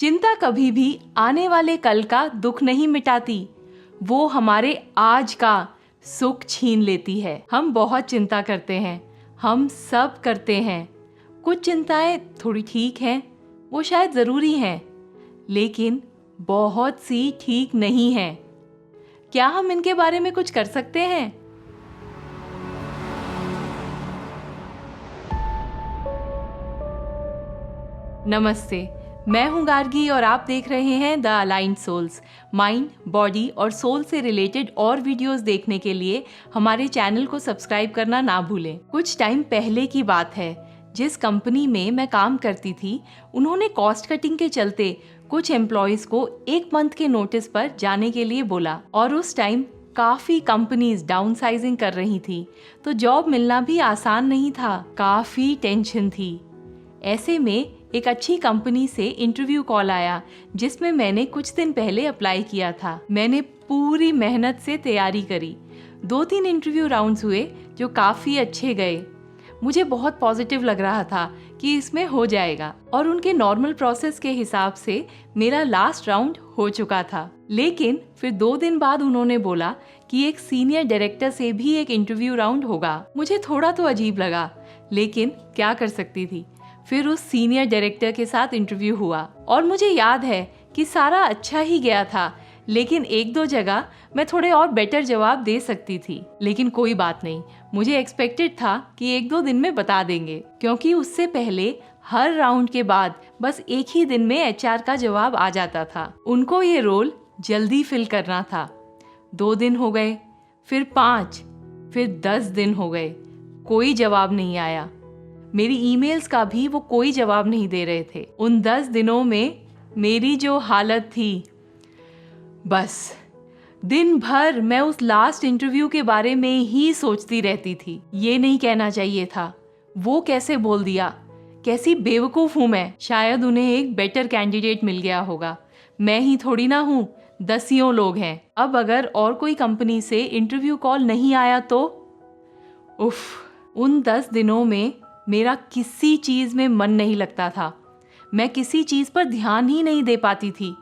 चिंता कभी भी आने वाले कल का दुख नहीं मिटाती, वो हमारे आज का सुख छीन लेती है। हम बहुत चिंता करते हैं, हम सब करते हैं। कुछ चिंताएं थोड़ी ठीक हैं, वो शायद ज़रूरी हैं, लेकिन बहुत सी ठीक नहीं हैं। क्या हम इनके बारे में कुछ कर सकते हैं? नमस्ते, मैं हूं गार्गी और आप देख रहे हैं the aligned souls. Mind, body और सोल से रिलेटेड और वीडियोस देखने के लिए हमारे चैनल को सब्सक्राइब करना ना भूलें। कुछ टाइम पहले की बात है, जिस कंपनी में मैं काम करती थी, उन्होंने कॉस्ट कटिंग के चलते कुछ एम्प्लॉयज को 1 मंथ के नोटिस पर जाने के लिए बोला और उस टाइम काफी कंपनीज डाउनसाइजिंग कर रही थी, तो जॉब मिलना भी आसान नहीं था। काफी टेंशन थी। ऐसे में एक अच्छी कंपनी से इंटरव्यू कॉल आया, जिसमें मैंने कुछ दिन पहले अप्लाई किया था। मैंने पूरी मेहनत से तैयारी करी। 2-3 इंटरव्यू राउंड्स हुए जो काफ़ी अच्छे गए। मुझे बहुत पॉजिटिव लग रहा था कि इसमें हो जाएगा और उनके नॉर्मल प्रोसेस के हिसाब से मेरा लास्ट राउंड हो चुका था। लेकिन फिर 2 दिन बाद उन्होंने बोला कि एक सीनियर डायरेक्टर से भी एक इंटरव्यू राउंड होगा। मुझे थोड़ा तो अजीब लगा, लेकिन क्या कर सकती थी। फिर उस सीनियर डायरेक्टर के साथ इंटरव्यू हुआ और मुझे याद है कि सारा अच्छा ही गया था, लेकिन 1-2 जगह मैं थोड़े और बेटर जवाब दे सकती थी। लेकिन कोई बात नहीं, मुझे एक्सपेक्टेड था कि 1-2 दिन में बता देंगे, क्योंकि उससे पहले हर राउंड के बाद बस एक ही दिन में HR का जवाब आ जाता था। उनको ये रोल जल्दी फिल करना था। 2 दिन हो गए, फिर 5, फिर 10 दिन हो गए, कोई जवाब नहीं आया। मेरी ईमेल्स का भी वो कोई जवाब नहीं दे रहे थे। उन 10 दिनों में मेरी जो हालत थी, बस दिन भर मैं उस लास्ट इंटरव्यू के बारे में ही सोचती रहती थी। ये नहीं कहना चाहिए था, वो कैसे बोल दिया, कैसी बेवकूफ़ हूँ मैं। शायद उन्हें एक बेटर कैंडिडेट मिल गया होगा, मैं ही थोड़ी ना हूँ, दसियों लोग हैं। अब अगर और कोई कंपनी से इंटरव्यू कॉल नहीं आया तो उन 10 दिनों में मेरा किसी चीज़ में मन नहीं लगता था। मैं किसी चीज़ पर ध्यान ही नहीं दे पाती थी,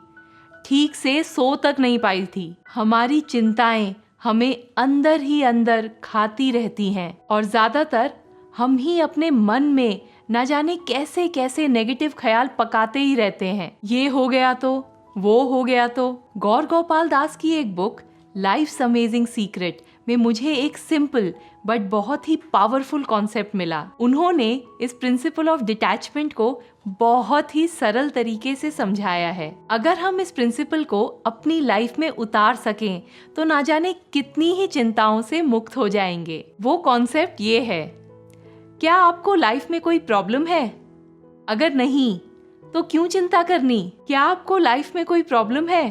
ठीक से सो तक नहीं पाई थी। हमारी चिंताएं हमें अंदर ही अंदर खाती रहती हैं और ज़्यादातर हम ही अपने मन में न जाने कैसे कैसे नेगेटिव ख्याल पकाते ही रहते हैं। ये हो गया तो, वो हो गया तो। गौर गोपाल दास की एक बुक लाइफ्स अमेजिंग सीक्रेट में मुझे एक सिंपल बट बहुत ही पावरफुल कॉन्सेप्ट मिला। उन्होंने इस प्रिंसिपल ऑफ डिटैचमेंट को बहुत ही सरल तरीके से समझाया है। अगर हम इस प्रिंसिपल को अपनी लाइफ में उतार सकें तो ना जाने कितनी ही चिंताओं से मुक्त हो जाएंगे। वो कॉन्सेप्ट ये है, क्या आपको लाइफ में कोई प्रॉब्लम है? अगर नहीं तो क्यों चिंता करनी? क्या आपको लाइफ में कोई प्रॉब्लम है?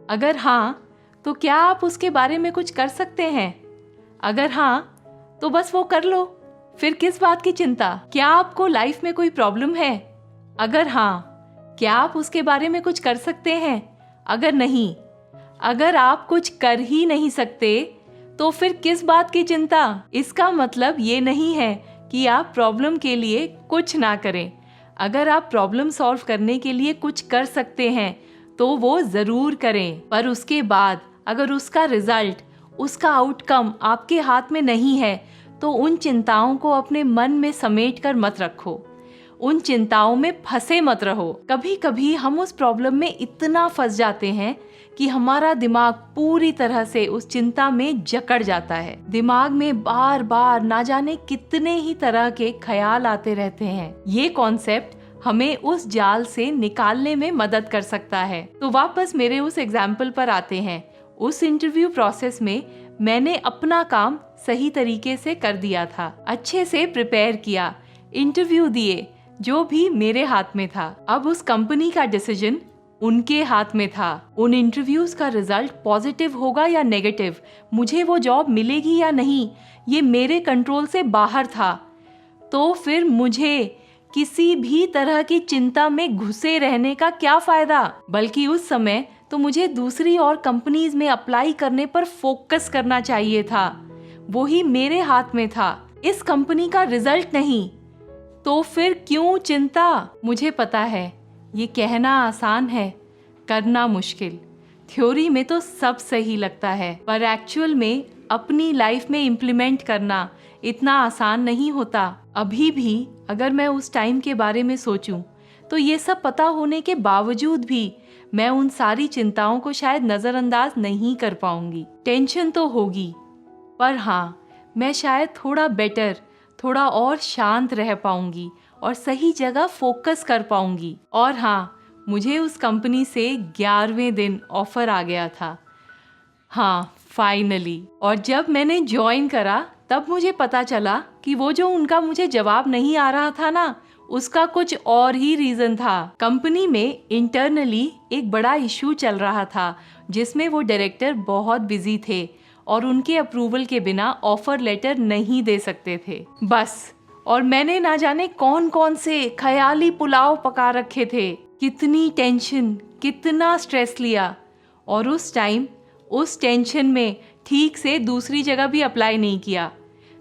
अगर हाँ, तो क्या आप उसके बारे में कुछ कर सकते हैं? अगर हाँ, तो बस वो कर लो, फिर किस बात की चिंता? क्या आपको लाइफ में कोई प्रॉब्लम है? अगर हाँ, क्या आप उसके बारे में कुछ कर सकते हैं? अगर नहीं, अगर आप कुछ कर ही नहीं सकते तो फिर किस बात की चिंता? इसका मतलब ये नहीं है कि आप प्रॉब्लम के लिए कुछ ना करें। अगर आप प्रॉब्लम सॉल्व करने के लिए कुछ कर सकते हैं तो वो जरूर करें, पर उसके बाद अगर उसका रिजल्ट, उसका आउटकम आपके हाथ में नहीं है तो उन चिंताओं को अपने मन में समेट कर मत रखो, उन चिंताओं में फंसे मत रहो। कभी कभी हम उस प्रॉब्लम में इतना फंस जाते हैं कि हमारा दिमाग पूरी तरह से उस चिंता में जकड़ जाता है। दिमाग में बार बार ना जाने कितने ही तरह के ख्याल आते रहते हैं। ये कॉन्सेप्ट हमें उस जाल से निकालने में मदद कर सकता है। तो वापस मेरे उस एग्जाम्पल पर आते हैं। उस इंटरव्यू प्रोसेस में मैंने अपना काम सही तरीके से कर दिया था, अच्छे से प्रिपेयर किया, इंटरव्यू दिए, जो भी मेरे हाथ में था। अब उस कंपनी का डिसीजन उनके हाथ में था। उन इंटरव्यूज का रिजल्ट पॉजिटिव होगा या नेगेटिव, मुझे वो जॉब मिलेगी या नहीं, ये मेरे कंट्रोल से बाहर था। तो फिर मुझे किसी भी तरह की चिंता में घुसे रहने का क्या फायदा? बल्कि उस समय तो मुझे दूसरी और कंपनीज में अप्लाई करने पर फोकस करना चाहिए था। वो ही मेरे हाथ में था, इस कंपनी का रिजल्ट नहीं। तो फिर क्यों चिंता? मुझे पता है ये कहना आसान है, करना मुश्किल। थ्योरी में तो सब सही लगता है, पर एक्चुअल में अपनी लाइफ में इम्प्लीमेंट करना इतना आसान नहीं होता। अभी भी अगर मैं उस टाइम के बारे में सोचूं, तो ये सब पता होने के बावजूद भी मैं उन सारी चिंताओं को शायद नज़रअंदाज नहीं कर पाऊंगी। टेंशन तो होगी, पर हाँ, मैं शायद थोड़ा बेटर, थोड़ा और शांत रह पाऊंगी और सही जगह फोकस कर पाऊंगी। और हाँ, मुझे उस कंपनी से 11वें दिन ऑफर आ गया था। हाँ, फाइनली। और जब मैंने ज्वाइन करा तब मुझे पता चला कि वो जो उनका मुझे जवाब नहीं आ रहा था ना, उसका कुछ और ही रीज़न था। कंपनी में इंटरनली एक बड़ा इशू चल रहा था जिसमें वो डायरेक्टर बहुत बिजी थे और उनके अप्रूवल के बिना ऑफर लेटर नहीं दे सकते थे। बस, और मैंने ना जाने कौन कौन से ख्याली पुलाव पका रखे थे। कितनी टेंशन, कितना स्ट्रेस लिया, और उस टाइम उस टेंशन में ठीक से दूसरी जगह भी अप्लाई नहीं किया,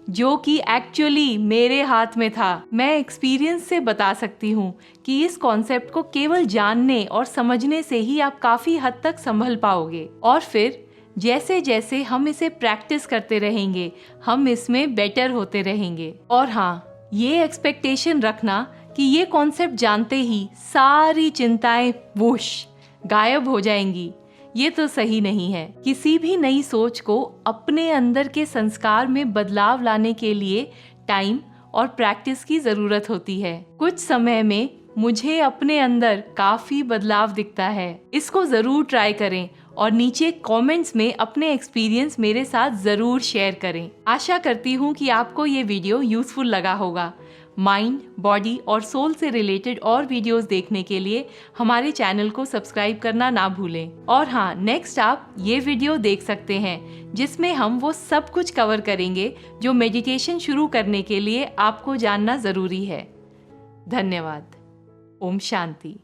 जो कि एक्चुअली मेरे हाथ में था। मैं एक्सपीरियंस से बता सकती हूँ कि इस कॉन्सेप्ट को केवल जानने और समझने से ही आप काफ़ी हद तक संभल पाओगे, और फिर जैसे जैसे हम इसे प्रैक्टिस करते रहेंगे, हम इसमें बेटर होते रहेंगे। और हाँ, ये एक्सपेक्टेशन रखना कि ये कॉन्सेप्ट जानते ही सारी चिंताएं वुश गायब हो जाएंगी, ये तो सही नहीं है। किसी भी नई सोच को अपने अंदर के संस्कार में बदलाव लाने के लिए टाइम और प्रैक्टिस की ज़रूरत होती है। कुछ समय में मुझे अपने अंदर काफ़ी बदलाव दिखता है। इसको ज़रूर ट्राई करें और नीचे कमेंट्स में अपने एक्सपीरियंस मेरे साथ ज़रूर शेयर करें। आशा करती हूँ कि आपको ये वीडियो यूज़फुल लगा होगा। माइंड, बॉडी और सोल से रिलेटेड और वीडियोस देखने के लिए हमारे चैनल को सब्सक्राइब करना ना भूलें। और हाँ, नेक्स्ट आप ये वीडियो देख सकते हैं जिसमें हम वो सब कुछ कवर करेंगे जो मेडिटेशन शुरू करने के लिए आपको जानना ज़रूरी है। धन्यवाद। ओम शांति।